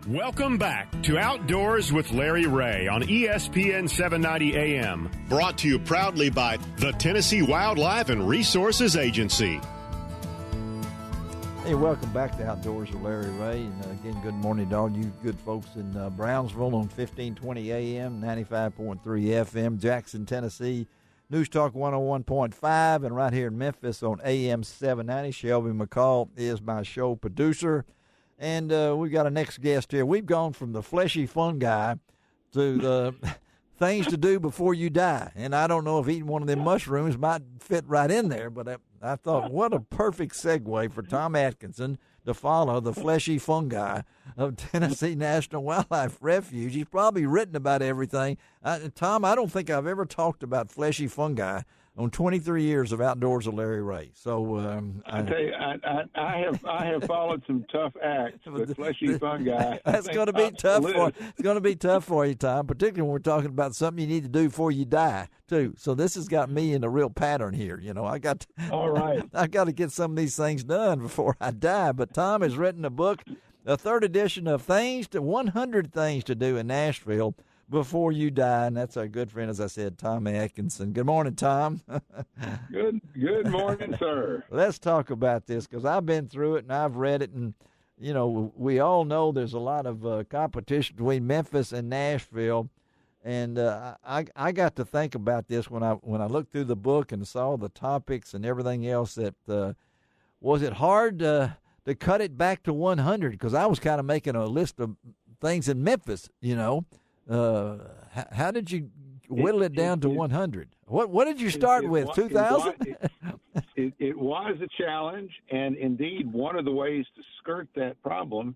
Welcome back to Outdoors with Larry Ray on ESPN 790 AM. Brought to you proudly by the Tennessee Wildlife and Resources Agency. Hey, welcome back to Outdoors with Larry Ray. And again, good morning to all you good folks in Brownsville on 1520 AM, 95.3 FM, Jackson, Tennessee, News Talk 101.5, and right here in Memphis on AM 790. Shelby McCall is my show producer. And we've got a next guest here. We've gone from the fleshy fun guy to the things to do before you die. And I don't know if eating one of them mushrooms might fit right in there, but I thought, what a perfect segue for Tom Adkinson to follow the fleshy fungi of Tennessee National Wildlife Refuge. He's probably written about everything. Tom, I don't think I've ever talked about fleshy fungi on 23 years of Outdoors with Larry Ray. So I tell you, I have followed some tough acts, but fleshy fungi. That's going to be tough for it's going to be tough for you, Tom. Particularly when we're talking about something you need to do before you die too. So this has got me in a real pattern here. You know, I got to get some of these things done before I die. But Tom has written a book, a third edition of 100 Things to Do in Nashville Before You Die, and that's our good friend, as I said, Tom Adkinson. Good morning, Tom. Good morning, sir. Let's talk about this, because I've been through it and I've read it, and you know, we all know there's a lot of competition between Memphis and Nashville, and I got to think about this when I looked through the book and saw the topics and everything else. That was it hard to cut it back to 100? Because I was kind of making a list of things in Memphis, you know. How did you whittle it down to 100? What did you start with, 2,000? It was a challenge, and indeed one of the ways to skirt that problem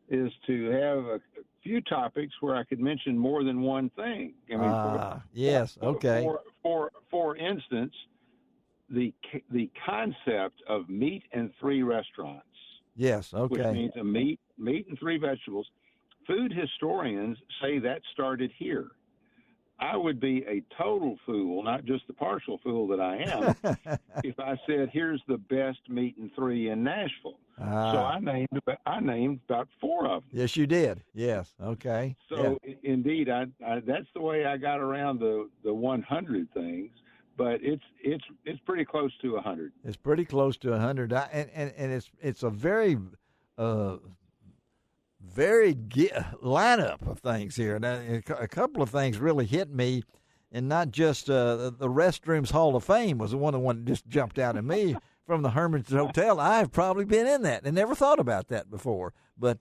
is to have a few topics where I could mention more than one thing. I mean, yes, okay. For instance, the concept of meat and 3 restaurants. Yes, okay. Which means a meat and 3 vegetables. Food historians say that started here. I would be a total fool, not just the partial fool that I am, if I said, here's the best meat and 3 in Nashville. So I named about 4 of them. Yes, you did. Yes. Okay. So indeed, I that's the way I got around the 100 things. But it's pretty close to 100. It's pretty close to 100, and it's a very lineup of things here. Now, a couple of things really hit me, and not just the Restrooms Hall of Fame was the one that just jumped out at me from the Hermitage Hotel. I've probably been in that and never thought about that before. But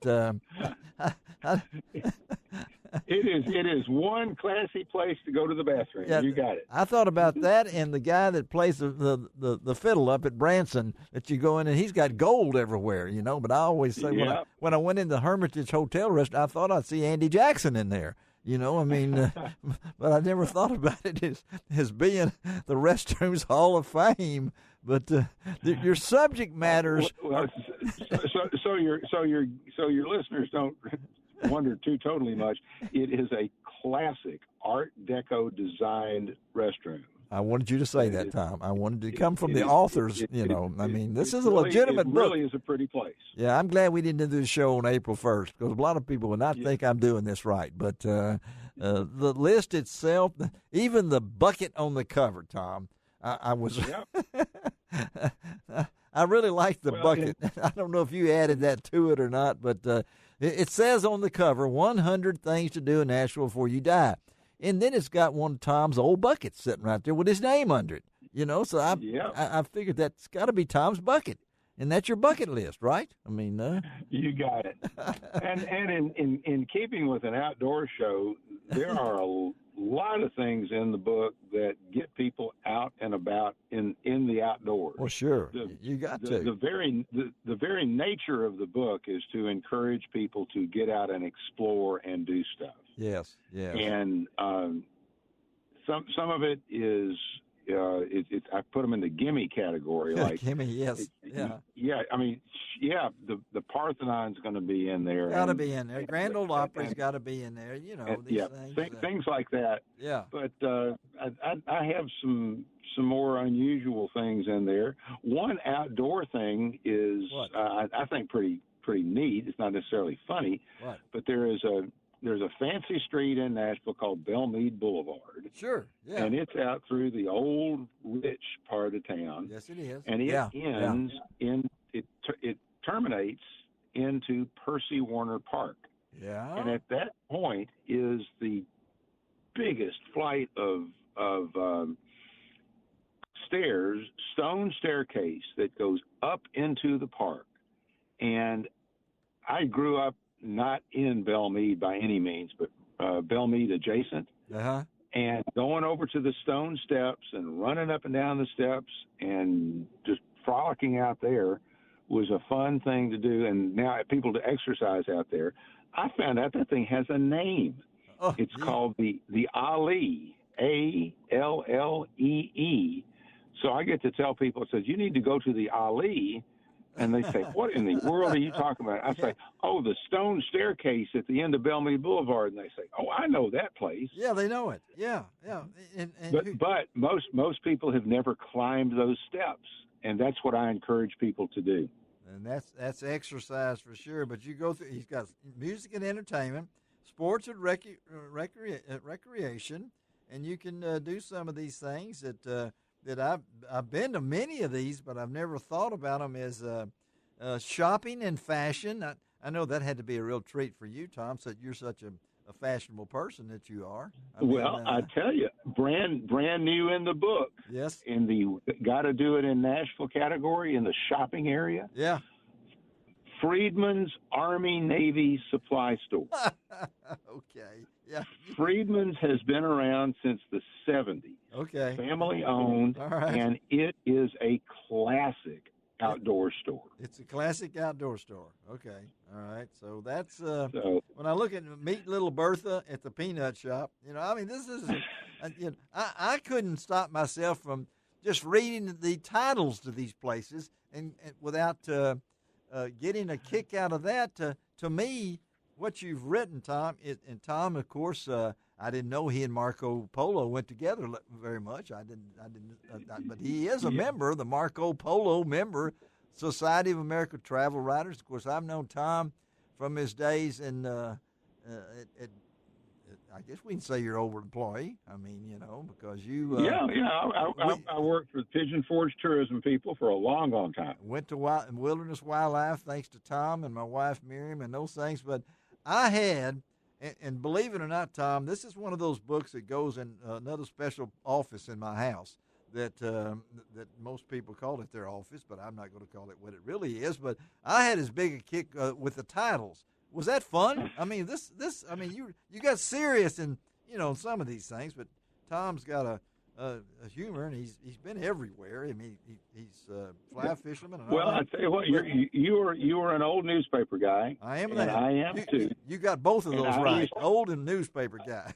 it is one classy place to go to the bathroom. Yeah, you got it. I thought about that, and the guy that plays the fiddle up at Branson, that you go in and he's got gold everywhere, you know. But I always say when I went in the Hermitage Hotel restaurant, I thought I'd see Andy Jackson in there. You know, I mean, but I never thought about it as being the Restrooms Hall of Fame. But your subject matters. So your listeners don't wonder too totally much. It is a classic Art Deco designed restroom. I wanted you to say that, Tom. I wanted to come from the authors, you know. I mean, this is a legitimate book. It really is a pretty place. Yeah, I'm glad we didn't do the show on April 1st, because a lot of people would not think I'm doing this right. But the list itself, even the bucket on the cover, Tom, I was I really liked the bucket. I don't know if you added that to it or not, but it says on the cover, 100 things to do in Nashville before you die. And then it's got one of Tom's old buckets sitting right there with his name under it. You know, so I figured that's got to be Tom's bucket. And that's your bucket list, right? I mean, you got it. And in keeping with an outdoor show, there are a lot of things in the book that get people out and about in the outdoors. Well, sure, you got to. The very nature of the book is to encourage people to get out and explore and do stuff. Yes. And some of it is. I put them in the gimme category. Like gimme, yes, yeah. I mean, the Parthenon's going to be in there. Got to be in there. Grand Ole Opry's got to be in there. You know, these things. Things like that. Yeah. But I have some more unusual things in there. One outdoor thing is I think pretty pretty neat. It's not necessarily funny, What? but there's a fancy street in Nashville called Belmead Boulevard. Sure, yeah. And it's out through the old rich part of town. Yes, it is. And it ends in it terminates into Percy Warner Park. Yeah. And at that point is the biggest flight of stairs, stone staircase that goes up into the park. And I grew up not in Belmead by any means, but Belmead adjacent. Uh-huh. And going over to the stone steps and running up and down the steps and just frolicking out there was a fun thing to do. And now people to exercise out there. I found out that thing has a name. Oh, it's called the Allee, Allee. So I get to tell people, it says, you need to go to the Allee. And they say, what in the world are you talking about? I say, oh, the stone staircase at the end of Belmead Boulevard. And they say, oh, I know that place. Yeah, they know it. Yeah. But most people have never climbed those steps. And that's what I encourage people to do. And that's exercise for sure. But you go through, he's got music and entertainment, sports and recreation, and you can do some of these things that I've been to many of these, but I've never thought about them as shopping and fashion. I know that had to be a real treat for you, Tom, so you're such a fashionable person that you are. I tell you, brand new in the book. Yes. In the Got to Do It in Nashville category in the shopping area. Yeah. Friedman's Army Navy Supply Store. Okay. Yeah. Friedman's has been around since the 70s. Okay. Family owned. All right. And it is a classic outdoor store. It's a classic outdoor store. Okay. All right. So that's when I look at Meet Little Bertha at the peanut shop, this is I couldn't stop myself from just reading the titles to these places and without getting a kick out of that. To me, what you've written, Tom, and Tom, of course, I didn't know he and Marco Polo went together very much. I didn't. But he is a member, the Marco Polo member, Society of American Travel Writers. Of course, I've known Tom from his days in. I guess we can say you're over employee. I mean, because you. I worked for Pigeon Forge Tourism people for a long, long time. Went to Wilderness Wildlife thanks to Tom and my wife Miriam and those things. But I had, and believe it or not, Tom, this is one of those books that goes in another special office in my house that most people call it their office, but I'm not going to call it what it really is. But I had as big a kick with the titles. Was that fun? I mean, you got serious in some of these things, but Tom's got a humor, and he's been everywhere. I mean, he's a fly fisherman. And well, I tell you what, you were an old newspaper guy. I am. And I am too. You got both of those right. Old and newspaper guy.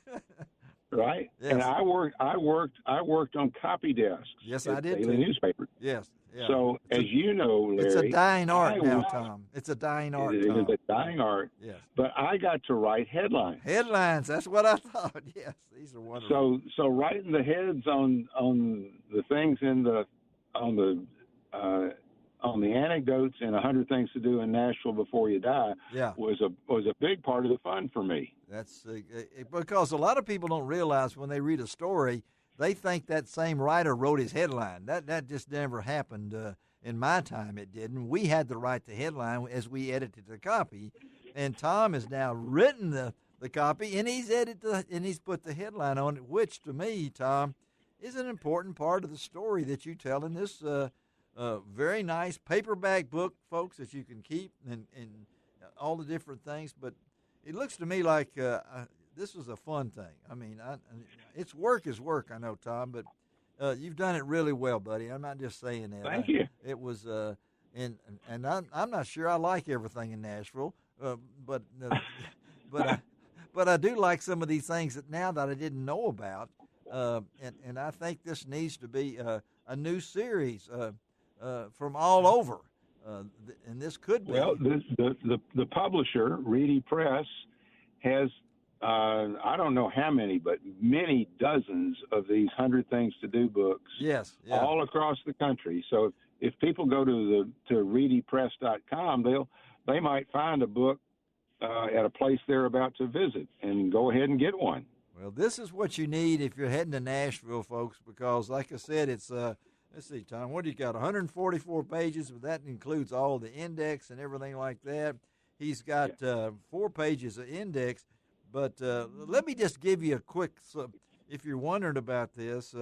Right. Yes. And I worked on copy desks. Yes, I did daily too. Newspaper. Yes. Yeah. So, as you know, Larry, it's a dying art now, Tom. It's a dying art. It is a dying art. Yes. But I got to write headlines. Headlines. That's what I thought. Yes, these are wonderful. So writing the heads on the things on the anecdotes in 100 Things to Do in Nashville Before You Die was a big part of the fun for me. That's because a lot of people don't realize when they read a story, they think that same writer wrote his headline. That just never happened in my time. It didn't. We had to write the headline as we edited the copy, and Tom has now written the copy and he's put the headline on it, which to me, Tom, is an important part of the story that you tell in this very nice paperback book, folks, that you can keep and all the different things. But it looks to me like this was a fun thing. I mean, it's work is work, I know, Tom, but you've done it really well, buddy. I'm not just saying that. Thank you. It was, and I'm not sure I like everything in Nashville, but I do like some of these things that I didn't know about, and I think this needs to be a new series from all over, and this could be. Well, the publisher, Reedy Press, has I don't know how many, but many dozens of these 100 Things to Do books. Yes, all across the country. So if people go to reedypress.com, they might find a book at a place they're about to visit and go ahead and get one. Well, this is what you need if you're heading to Nashville, folks, because like I said, it's, let's see, Tom, what do you got? 144 pages, but that includes all the index and everything like that. He's got 4 pages of index, but let me just give you a quick, if you're wondering about this,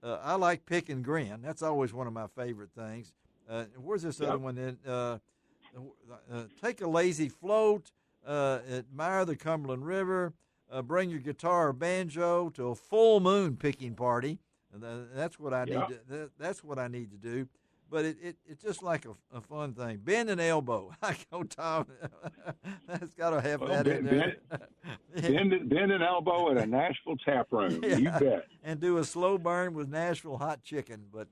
I like Pick and Grin. That's always one of my favorite things. Where's this other one? Take a lazy float, admire the Cumberland River, bring your guitar or banjo to a full moon picking party. That's what I need. That's what I need to do. But it's just like a fun thing. Bend an elbow. I go, Tom. That's got to have that in there. Bend an elbow at a Nashville tap room. You bet. And do a slow burn with Nashville hot chicken. But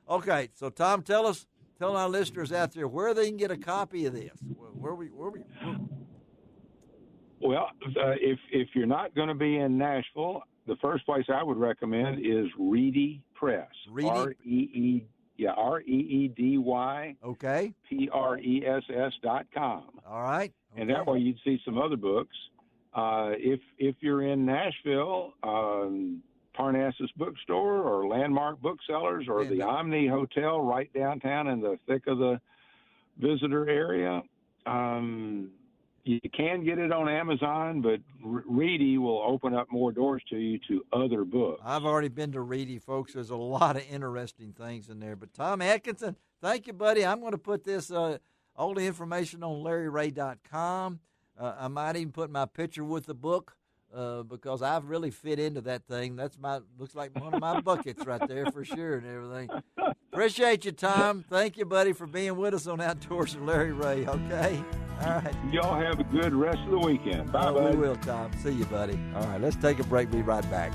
okay, so Tom, tell our listeners out there where they can get a copy of this. Well, if you're not going to be in Nashville, the first place I would recommend is Reedy Press. Reedy. REEDY. Okay. PRESS.com. All right. Okay. And that way you'd see some other books. If you're in Nashville, Parnassus Bookstore or Landmark Booksellers or the Omni Hotel right downtown in the thick of the visitor area. You can get it on Amazon, but Reedy will open up more doors to you to other books. I've already been to Reedy, folks. There's a lot of interesting things in there. But Tom Adkinson, thank you, buddy. I'm going to put this all the information on LarryRay.com. I might even put my picture with the book because I've really fit into that thing. Looks like one of my buckets right there for sure and everything. Appreciate you, Tom. Thank you, buddy, for being with us on Outdoors with Larry Ray. Okay. All right. Y'all have a good rest of the weekend. Bye, bud. We will, Tom. See you, buddy. All right, let's take a break. Be right back.